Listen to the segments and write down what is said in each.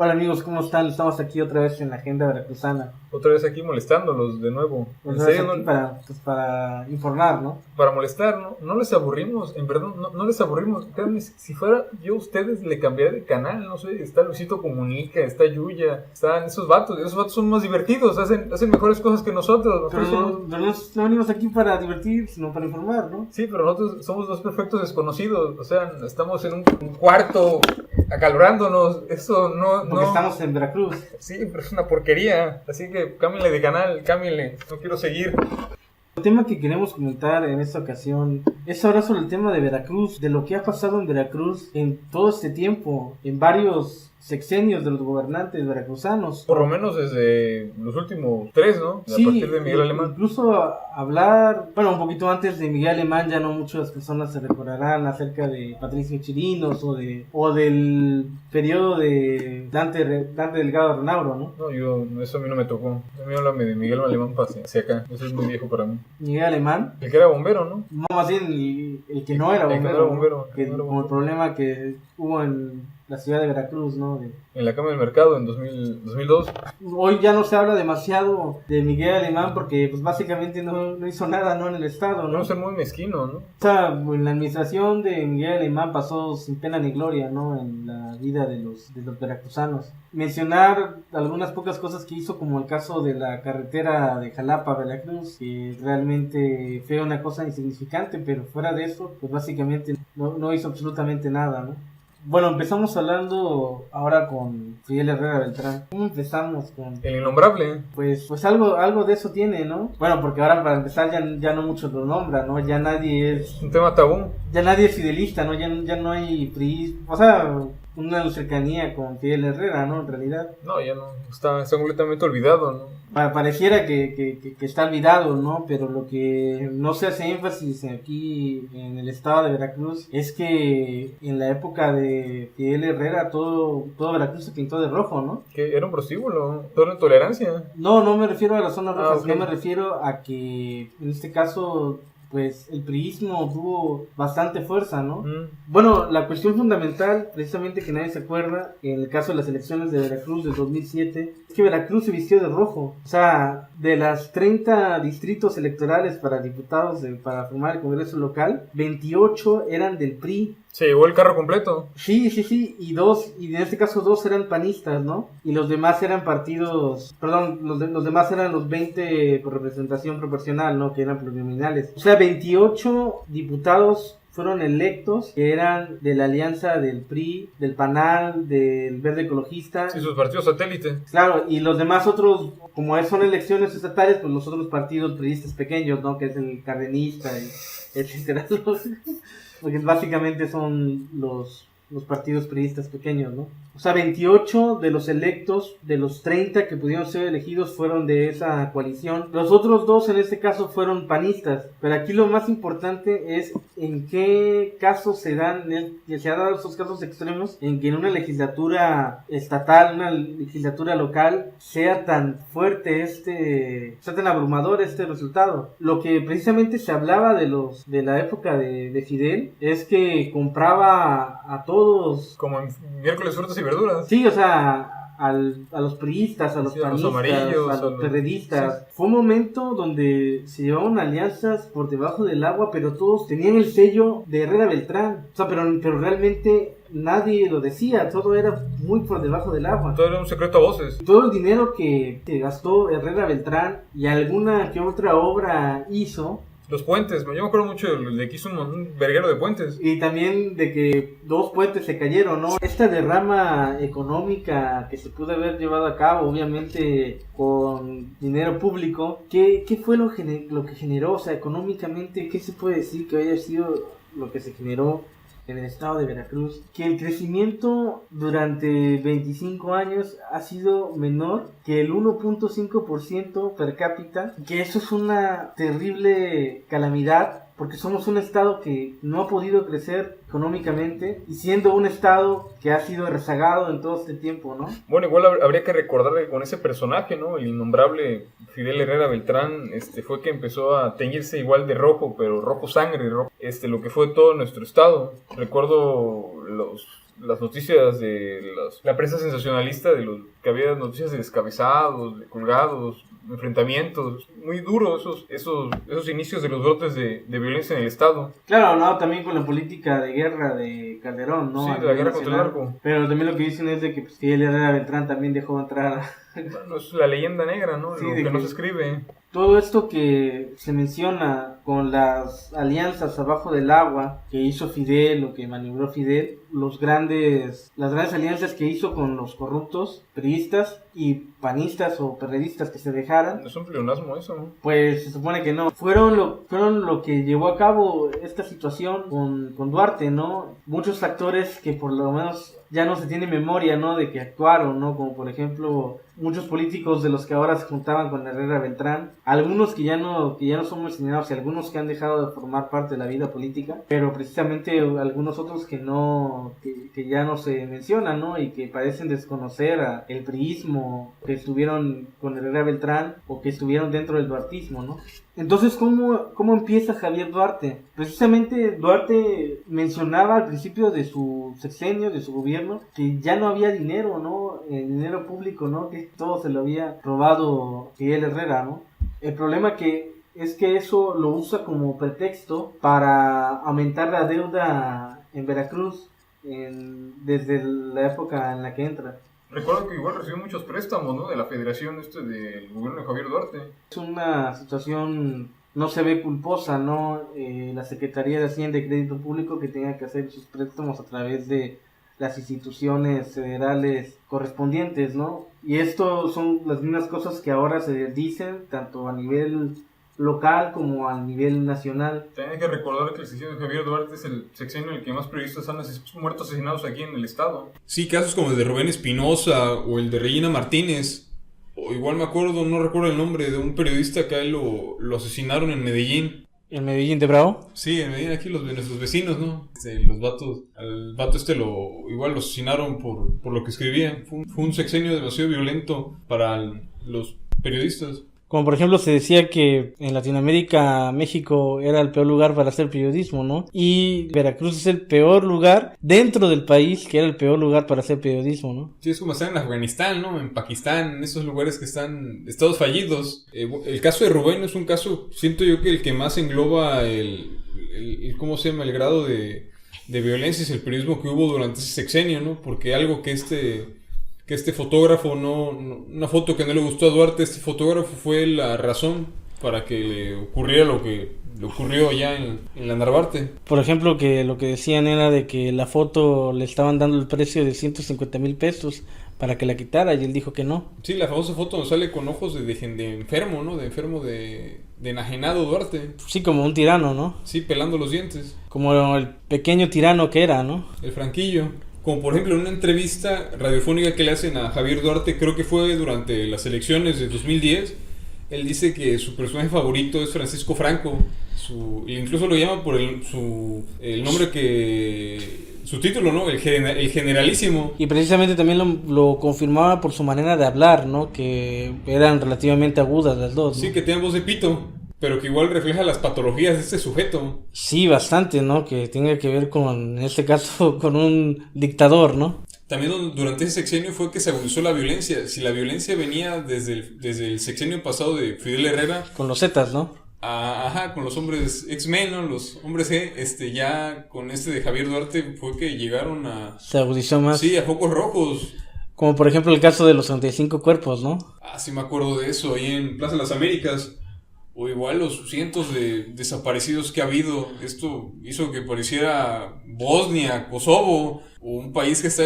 Hola amigos, ¿cómo están? Estamos aquí otra vez en la agenda veracruzana. Otra vez aquí molestándolos de nuevo. En Otra vez serio, aquí para informar, ¿no? para molestar, ¿no? No les aburrimos, en verdad, no les aburrimos. Créanme, si fuera yo, ustedes le cambiaría de canal, no sé, está Luisito Comunica, está Yuya, están esos vatos son más divertidos, hacen mejores cosas que nosotros. Pero no venimos aquí para divertir, sino para informar, ¿no? Sí, pero nosotros somos dos perfectos desconocidos, o sea, estamos en un cuarto acalorándonos, eso no... Porque estamos en Veracruz. Sí, pero es una porquería, así que cámbienle de canal, cámbienle, no quiero seguir. El tema que queremos comentar en esta ocasión es ahora sobre el tema de Veracruz, de lo que ha pasado en Veracruz en todo este tiempo, en varios sexenios de los gobernantes veracruzanos. Por lo menos desde los últimos 3, ¿no? Sí, a partir de Miguel Alemán. Incluso hablar, bueno, un poquito antes de Miguel Alemán, ya no muchas personas se recordarán acerca de Patricio Chirinos o del periodo de Dante Delgado Renauro, ¿no? No, eso a mí no me tocó. A mí háblame de Miguel Alemán hacia acá. Eso es muy viejo para mí. Miguel Alemán. El que era bombero, ¿no? No, más bien el que no era bombero. El que no era bombero. Que como el problema que hubo en la ciudad de Veracruz, ¿no? En la Cama del Mercado en 2002. Hoy ya no se habla demasiado de Miguel Alemán porque pues básicamente no hizo nada, ¿no? En el estado, ¿no? No ser muy mezquino, ¿no? O sea, en la administración de Miguel Alemán pasó sin pena ni gloria, ¿no? En la vida de los veracruzanos. Mencionar algunas pocas cosas que hizo, como el caso de la carretera de Jalapa a Veracruz, que realmente fue una cosa insignificante, pero fuera de eso, pues básicamente no hizo absolutamente nada, ¿no? Bueno, empezamos hablando ahora con Fidel Herrera Beltrán. ¿Cómo empezamos con...? El innombrable. Pues algo de eso tiene, ¿no? Bueno, porque ahora para empezar ya no muchos lo nombran, ¿no? Ya nadie es... Un tema tabú. Ya nadie es fidelista, ¿no? Ya no hay PRI... O sea, una cercanía con Fidel Herrera, ¿no? En realidad. No, ya no. Está completamente olvidado, ¿no? Pareciera que está olvidado, ¿no? Pero lo que no se hace énfasis aquí en el estado de Veracruz es que en la época de Fidel Herrera todo Veracruz se pintó de rojo, ¿no? Que era un prostíbulo, toda intolerancia. No me refiero a las zonas rojas, Okay. no me refiero a que en este caso pues el priismo tuvo bastante fuerza, ¿no? Bueno, la cuestión fundamental, precisamente que nadie se acuerda, en el caso de las elecciones de Veracruz del 2007, es que Veracruz se vistió de rojo. O sea, de las 30 distritos electorales para diputados para formar el Congreso local, 28 eran del PRI. Se llevó el carro completo. Sí, y en este caso 2 eran panistas, ¿no? Y los demás eran partidos, perdón, los demás eran los 20 por representación proporcional, ¿no? Que eran plurinominales. O sea, 28 diputados fueron electos que eran de la alianza del PRI, del PANAL, del Verde Ecologista. Sí, sus partidos satélites. Claro, y los demás otros, como son elecciones estatales, pues los otros partidos priistas pequeños, ¿no? Que es el Cardenista, etcétera. Porque básicamente son los partidos priistas pequeños, ¿no? O sea, 28 de los electos, de los 30 que pudieron ser elegidos, fueron de esa coalición. Los otros 2 en este caso fueron panistas. Pero aquí lo más importante es en qué casos se han dado estos casos extremos en que en una legislatura estatal, una legislatura local, sea tan fuerte sea tan abrumador este resultado. Lo que precisamente se hablaba de la época de Fidel es que compraba a todos. Como en miércoles, frutas y verduras. Sí, o sea, a los priistas, a los panistas, a los amarillos, a los perredistas. Sí. Fue un momento donde se llevaban alianzas por debajo del agua, pero todos tenían el sello de Herrera Beltrán. O sea, pero realmente nadie lo decía, todo era muy por debajo del agua. Todo era un secreto a voces. Todo el dinero que gastó Herrera Beltrán y alguna que otra obra hizo. Los puentes, yo me acuerdo mucho de que hizo un verguero de puentes. Y también de que 2 puentes se cayeron, ¿no? Esta derrama económica que se pudo haber llevado a cabo, obviamente con dinero público, ¿qué fue lo que generó? O sea, económicamente, ¿qué se puede decir que haya sido lo que se generó en el estado de Veracruz? Que el crecimiento durante 25 años ha sido menor que el 1.5% per cápita, que eso es una terrible calamidad, porque somos un estado que no ha podido crecer económicamente y siendo un estado que ha sido rezagado en todo este tiempo, ¿no? Bueno, igual habría que recordar que con ese personaje, ¿no? El innombrable Fidel Herrera Beltrán, fue que empezó a teñirse igual de rojo, pero rojo sangre, rojo, lo que fue todo nuestro estado. Recuerdo las noticias de la prensa sensacionalista, que había noticias de descabezados, de colgados, enfrentamientos, muy duros esos inicios de los brotes de violencia en el Estado. Claro, no, también con la política de guerra de Calderón, ¿no? Sí, de la guerra contra el narco. Pero también lo que dicen es de que pues, Fidel Herrera Beltrán también dejó entrar. Bueno, es la leyenda negra, ¿no? Sí, lo que no se escribe. Todo esto que se menciona con las alianzas abajo del agua que hizo Fidel o que maniobró Fidel, las grandes alianzas que hizo con los corruptos priistas y panistas o perredistas que se dejaran. Es un pleonasmo eso, ¿no? Pues se supone que no. Fueron lo que llevó a cabo esta situación con Duarte, ¿no? Muchos factores que por lo menos ya no se tiene memoria, ¿no? De que actuaron, ¿no? Como por ejemplo muchos políticos de los que ahora se juntaban con Herrera Beltrán, algunos que ya no son mencionados y algunos que han dejado de formar parte de la vida política, pero precisamente algunos otros que ya no se mencionan, ¿no? Y que parecen desconocer el priismo, que estuvieron con Herrera Beltrán o que estuvieron dentro del duartismo, ¿no? Entonces, ¿cómo empieza Javier Duarte? Precisamente Duarte mencionaba al principio de su sexenio, de su gobierno, que ya no había dinero, ¿no? Dinero público, ¿no? Que todo se lo había robado Fidel Herrera, ¿no? El problema es que eso lo usa como pretexto para aumentar la deuda en Veracruz desde la época en la que entra. Recuerdo que igual recibió muchos préstamos, ¿no? De la federación del gobierno de Javier Duarte. Es una situación, no se ve culposa, ¿no? La Secretaría de Hacienda y Crédito Público que tenga que hacer sus préstamos a través de las instituciones federales correspondientes, ¿no? Y esto son las mismas cosas que ahora se dicen, tanto a nivel local como a nivel nacional. También hay que recordar que el sexenio de Javier Duarte es el sexenio en el que más periodistas han muerto asesinados aquí en el estado. Sí, casos como el de Rubén Espinosa o el de Regina Martínez, o igual no recuerdo el nombre de un periodista que a él lo asesinaron en Medellín. ¿En Medellín de Bravo? Sí, en Medellín, aquí nuestros vecinos, ¿no? Al vato igual lo asesinaron por lo que escribía. Fue un sexenio demasiado violento para los periodistas. Como por ejemplo se decía que en Latinoamérica México era el peor lugar para hacer periodismo, ¿no? Y Veracruz es el peor lugar dentro del país que era el peor lugar para hacer periodismo, ¿no? Sí, es como estar en Afganistán, ¿no? En Pakistán, en esos lugares que están estados fallidos. El caso de Rubén es un caso, siento yo que el que más engloba ¿cómo se llama? El grado de violencia es el periodismo que hubo durante ese sexenio, ¿no? Porque algo que este fotógrafo una foto que no le gustó a Duarte, este fotógrafo fue la razón para que le ocurriera lo que le ocurrió allá en la Narvarte. Por ejemplo, que lo que decían era de que la foto le estaban dando el precio de 150,000 pesos para que la quitara y él dijo que no. Sí, la famosa foto donde sale con ojos de enfermo, ¿no? De enfermo de enajenado Duarte. Sí, como un tirano, ¿no? Sí, pelando los dientes. Como el pequeño tirano que era, ¿no? El franquillo. Como por ejemplo en una entrevista radiofónica que le hacen a Javier Duarte, creo que fue durante las elecciones de 2010, él dice que su personaje favorito es Francisco Franco, incluso lo llama por el nombre su título, ¿no? El generalísimo. Y precisamente también lo confirmaba por su manera de hablar, ¿no? Que eran relativamente agudas las dos, ¿no? Sí, que tenían voz de pito, pero que igual refleja las patologías de este sujeto. Sí, bastante, ¿no? Que tenga que ver en este caso, con un dictador, ¿no? También durante ese sexenio fue que se agudizó la violencia. Si la violencia venía desde el sexenio pasado de Fidel Herrera... Con los Zetas, ¿no? Ajá, con los hombres X-Men, ¿no? Los hombres G, ya con de Javier Duarte fue que llegaron Se agudizó más. Sí, a focos rojos. Como por ejemplo el caso de los 35 cuerpos, ¿no? Ah, sí me acuerdo de eso, ahí en Plaza de las Américas. O igual los cientos de desaparecidos que ha habido. Esto hizo que pareciera Bosnia, Kosovo, o un país que está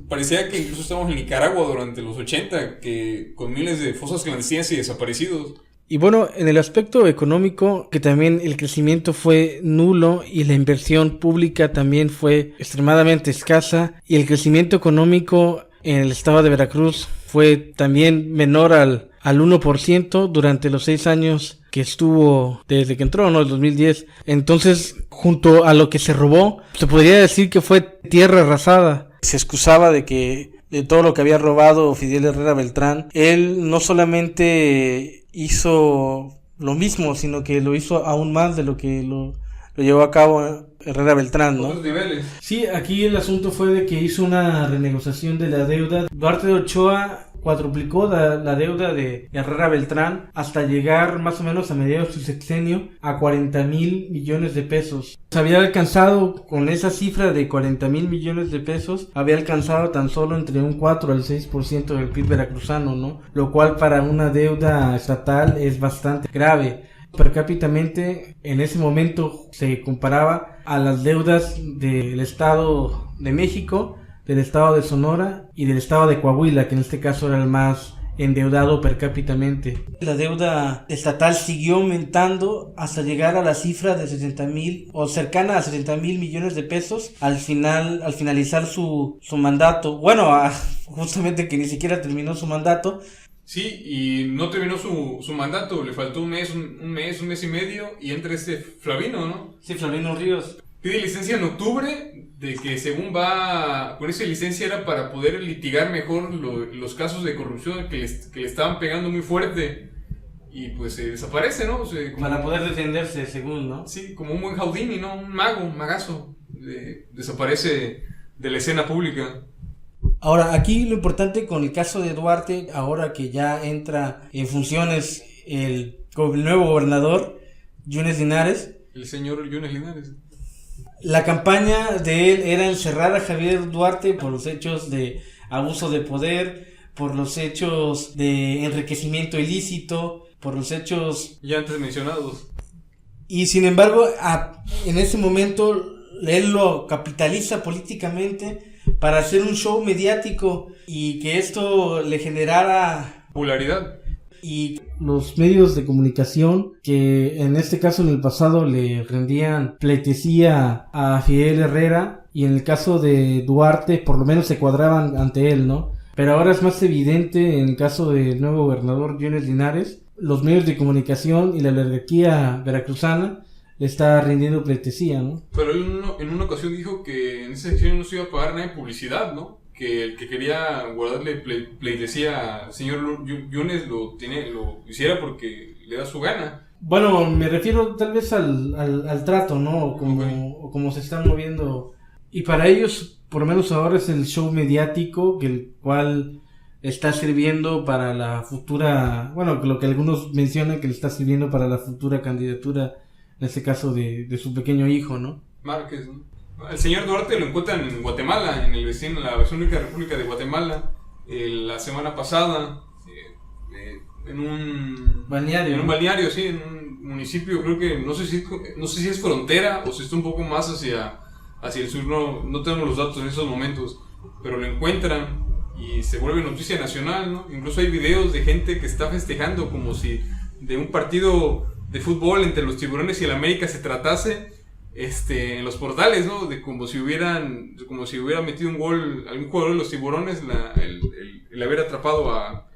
parecía que incluso estábamos en Nicaragua durante los 80, que con miles de fosas clandestinas y desaparecidos. Y bueno, en el aspecto económico, que también el crecimiento fue nulo y la inversión pública también fue extremadamente escasa, y el crecimiento económico en el estado de Veracruz fue también menor al 1% durante los 6 años que estuvo desde que entró, ¿no? El 2010. Entonces, junto a lo que se robó, se podría decir que fue tierra arrasada. Se excusaba de todo lo que había robado Fidel Herrera Beltrán, él no solamente hizo lo mismo, sino que lo hizo aún más de lo lo llevó a cabo Herrera Beltrán, ¿no? Otros niveles. Sí, aquí el asunto fue de que hizo una renegociación de la deuda. Duarte de Ochoa cuadruplicó la deuda de Herrera Beltrán hasta llegar más o menos a mediados de su sexenio a 40,000 millones de pesos. Se había alcanzado con esa cifra de 40,000 millones de pesos, había alcanzado tan solo entre un 4 al 6% del PIB veracruzano, ¿no? Lo cual para una deuda estatal es bastante grave. Per cápitamente en ese momento se comparaba a las deudas del Estado de México, del Estado de Sonora y del Estado de Coahuila, que en este caso era el más endeudado per cápitamente. La deuda estatal siguió aumentando hasta llegar a la cifra de 60,000 o cercana a 60,000 millones de pesos al finalizar su mandato. Bueno, justamente que ni siquiera terminó su mandato. Sí, y no terminó su mandato, le faltó un mes y medio, y entra Flavino, ¿no? Sí, Flavino Ríos. Pide licencia en octubre, de que según va, con esa licencia era para poder litigar mejor los casos de corrupción que le estaban pegando muy fuerte, y pues se desaparece, ¿no? O sea, para poder defenderse, según, ¿no? Sí, como un buen Houdini, ¿no? Un magazo, desaparece de la escena pública. Ahora, aquí lo importante con el caso de Duarte, ahora que ya entra en funciones el nuevo gobernador, Yunes Linares. El señor Yunes Linares. La campaña de él era encerrar a Javier Duarte por los hechos de abuso de poder, por los hechos de enriquecimiento ilícito, por los hechos ya antes mencionados. Y sin embargo, en ese momento él lo capitaliza políticamente para hacer un show mediático y que esto le generara popularidad. Y los medios de comunicación, que en este caso en el pasado le rendían pleitesía a Fidel Herrera, y en el caso de Duarte por lo menos se cuadraban ante él, ¿no? Pero ahora es más evidente en el caso del nuevo gobernador Yunes Linares, los medios de comunicación y la oligarquía veracruzana le está rindiendo pleitesía, ¿no? Pero él en una ocasión dijo que en esa sección no se iba a pagar nada de publicidad, ¿no? Que el que quería guardarle pleitesía al señor Yunes lo hiciera porque le da su gana. Bueno, me refiero tal vez al trato, ¿no? O como se están moviendo. Y para ellos, por lo menos ahora es el show mediático, que el cual está sirviendo para la futura, bueno, lo que algunos mencionan que le está sirviendo para la futura candidatura, en este caso de su pequeño hijo, ¿no? Márquez, ¿no? El señor Duarte lo encuentran en Guatemala, en la única república de Guatemala, la semana pasada, en un balneario. En un balneario, sí, en un municipio, creo que, no sé si es frontera o si está un poco más hacia el sur, no tenemos los datos en esos momentos, pero lo encuentran y se vuelve noticia nacional, ¿no? Incluso hay videos de gente que está festejando como si de un partido de fútbol entre los Tiburones y el América se tratase, en los portales, ¿no? De como si hubiera metido un gol algún jugador de los Tiburones, el haber atrapado a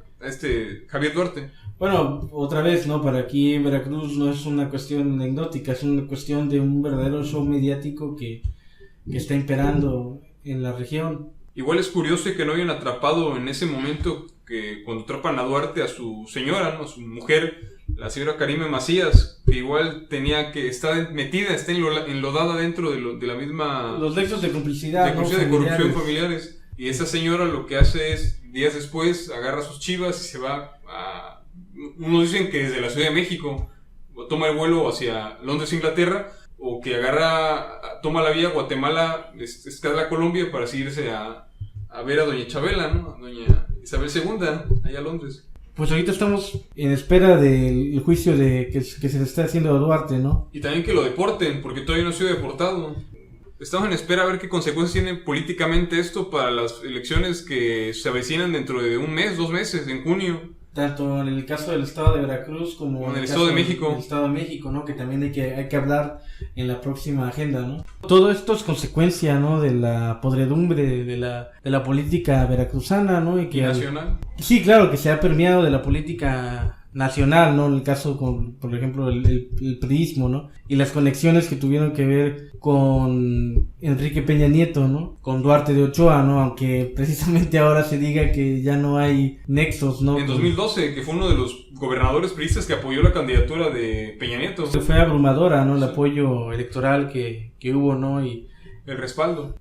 Javier Duarte. Bueno, otra vez, ¿no? Para aquí en Veracruz no es una cuestión anecdótica, es una cuestión de un verdadero show mediático que está imperando en la región. Igual es curioso que no hayan atrapado en ese momento, que cuando atrapan a Duarte, a su señora, ¿no? A su mujer, la señora Karime Macías, que igual está metida, está enlodada dentro de la misma... Los nexos de complicidad, de corrupción familiares. Y esa señora lo que hace es, días después, agarra sus chivas y se va a... Unos dicen que desde la Ciudad de México toma el vuelo hacia Londres, Inglaterra, o que toma la vía Guatemala, escala Colombia para irse a ver a doña Chabela, ¿no? A doña Isabel II, allá a Londres. Pues ahorita estamos en espera del juicio que se le está haciendo a Duarte, ¿no? Y también que lo deporten, porque todavía no ha sido deportado. Estamos en espera a ver qué consecuencias tiene políticamente esto para las elecciones que se avecinan dentro de un mes, 2 meses, en junio. Tanto en el caso del Estado de Veracruz como en el Estado de México. El Estado de México, ¿no? Que también hay que hablar en la próxima agenda, ¿no? Todo esto es consecuencia, ¿no? De la podredumbre de la política veracruzana, ¿no? Y nacional. Sí, claro, que se ha permeado de la política nacional, ¿no? En el caso con, por ejemplo, el priismo, ¿no? Y las conexiones que tuvieron que ver con Enrique Peña Nieto, ¿no? Con Duarte de Ochoa, ¿no? Aunque precisamente ahora se diga que ya no hay nexos, ¿no? En 2012, que fue uno de los gobernadores priistas que apoyó la candidatura de Peña Nieto. Fue abrumadora, ¿no? El apoyo electoral que hubo, ¿no? Y el respaldo.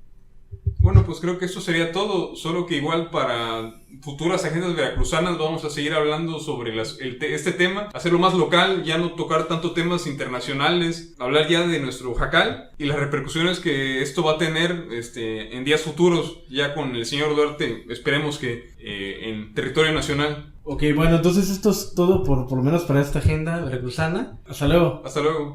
Bueno, pues creo que eso sería todo, solo que igual para futuras agendas veracruzanas vamos a seguir hablando sobre este tema, hacerlo más local, ya no tocar tanto temas internacionales, hablar ya de nuestro jacal y las repercusiones que esto va a tener en días futuros, ya con el señor Duarte, esperemos que en territorio nacional. Ok, bueno, entonces esto es todo por lo menos para esta agenda veracruzana. Hasta luego. Hasta luego.